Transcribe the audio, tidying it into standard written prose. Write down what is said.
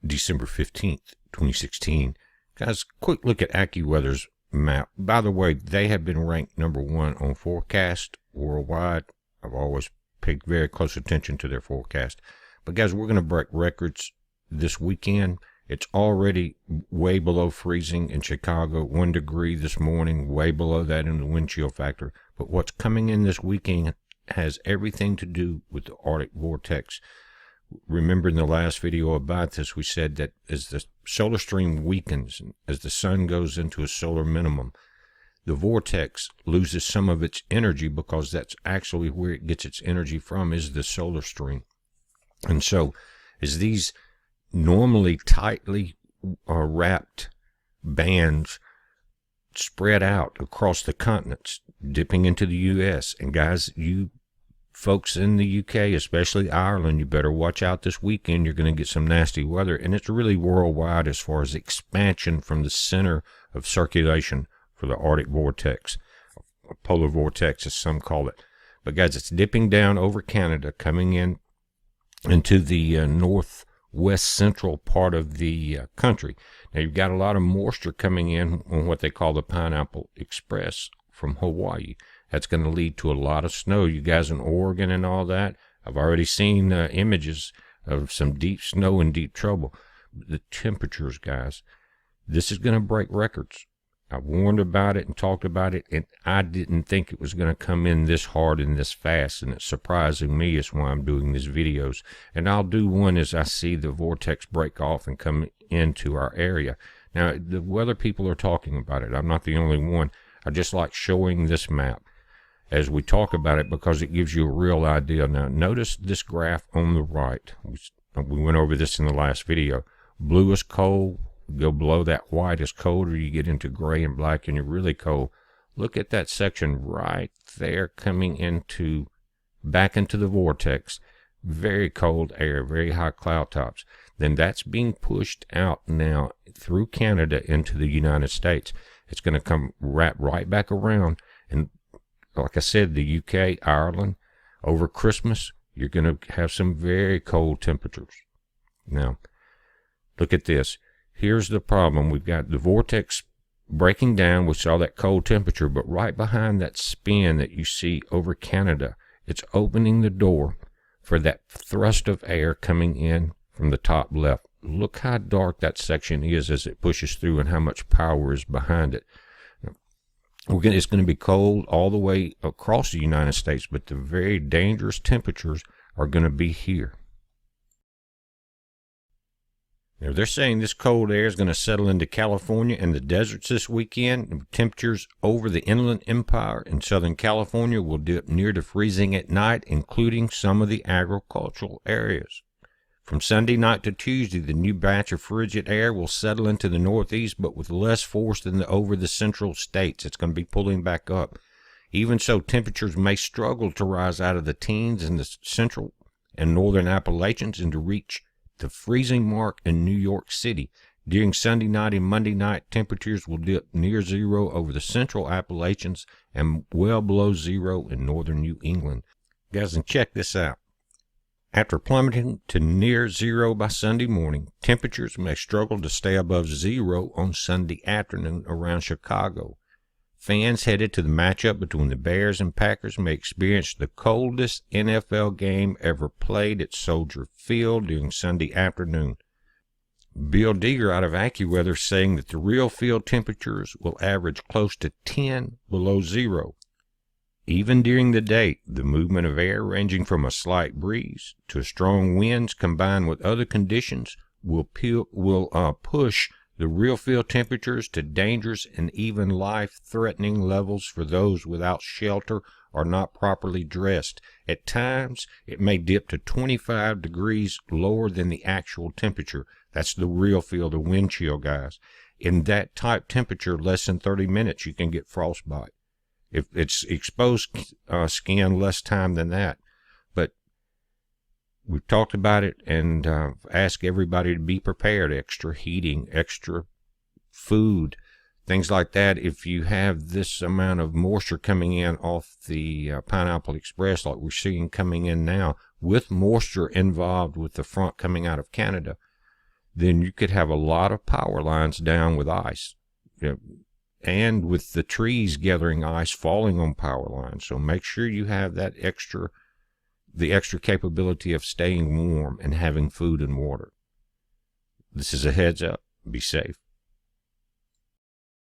December 15th, 2016. Guys, quick look at AccuWeather's map. By the way, they have been ranked #1 on forecast worldwide. I've always paid very close attention to their forecast. But guys, we're going to break records this weekend. It's already way below freezing in Chicago, 1 degree this morning, way below that in the wind chill factor. But what's coming in this weekend has everything to do with the Arctic vortex. Remember in the last video about this, we said that as the solar stream weakens, as the sun goes into a solar minimum, the vortex loses some of its energy, because that's actually where it gets its energy from, is the solar stream. And so as these normally tightly wrapped bands spread out across the continents, dipping into the U.S., and guys, you folks in the UK, especially Ireland, you better watch out this weekend. You're going to get some nasty weather, and it's really worldwide as far as expansion from the center of circulation for the Arctic vortex, or polar vortex as some call it. But guys, it's dipping down over Canada, coming in into the northwest central part of the country. Now you've got a lot of moisture coming in on what they call the Pineapple Express from Hawaii. That's going to lead to a lot of snow. You guys in Oregon and all that, I've already seen images of some deep snow and deep trouble. The temperatures, guys, this is going to break records. I warned about it and talked about it, and I didn't think it was going to come in this hard and this fast, and it's surprising me. It's why I'm doing these videos. And I'll do one as I see the vortex break off and come into our area. Now, the weather people are talking about it. I'm not the only one. I just like showing this map as we talk about it, because it gives you a real idea. Now, notice this graph on the right. We went over this in the last video. Blue is cold. Go below that white is cold, or you get into gray and black and you're really cold. Look at that section right there coming into, back into the vortex. Very cold air, very high cloud tops. Then that's being pushed out now through Canada into the United States. It's going to come wrap right back around, and like I said, the UK, Ireland, over Christmas, you're going to have some very cold temperatures. Now, look at this. Here's the problem. We've got the vortex breaking down. We saw that cold temperature, but right behind that spin that you see over Canada, it's opening the door for that thrust of air coming in from the top left. Look how dark that section is as it pushes through and how much power is behind it. It's going to be cold all the way across the United States, but the very dangerous temperatures are going to be here. Now, they're saying this cold air is going to settle into California and the deserts this weekend. Temperatures over the Inland Empire in Southern California will dip near to freezing at night, including some of the agricultural areas. From Sunday night to Tuesday, the new batch of frigid air will settle into the northeast, but with less force than over the central states. It's going to be pulling back up. Even so, temperatures may struggle to rise out of the teens in the central and northern Appalachians and to reach the freezing mark in New York City. During Sunday night and Monday night, temperatures will dip near zero over the central Appalachians and well below zero in northern New England. Guys, and check this out. After plummeting to near zero by Sunday morning, temperatures may struggle to stay above zero on Sunday afternoon around Chicago. Fans headed to the matchup between the Bears and Packers may experience the coldest NFL game ever played at Soldier Field during Sunday afternoon. Bill Deeger out of AccuWeather saying that the real field temperatures will average close to 10 below zero. Even during the day, the movement of air ranging from a slight breeze to strong winds combined with other conditions will push the real field temperatures to dangerous and even life-threatening levels for those without shelter or not properly dressed. At times, it may dip to 25 degrees lower than the actual temperature. That's the real field, the wind chill, guys. In that type temperature, less than 30 minutes, you can get frostbite. If it's exposed skin, less time than that. But we've talked about it and ask everybody to be prepared. Extra heating, extra food, things like that. If you have this amount of moisture coming in off the Pineapple Express like we're seeing coming in now, with moisture involved with the front coming out of Canada, then you could have a lot of power lines down with ice. And with the trees gathering ice falling on power lines. So make sure you have the extra capability of staying warm and having food and water. This is a heads up. Be safe.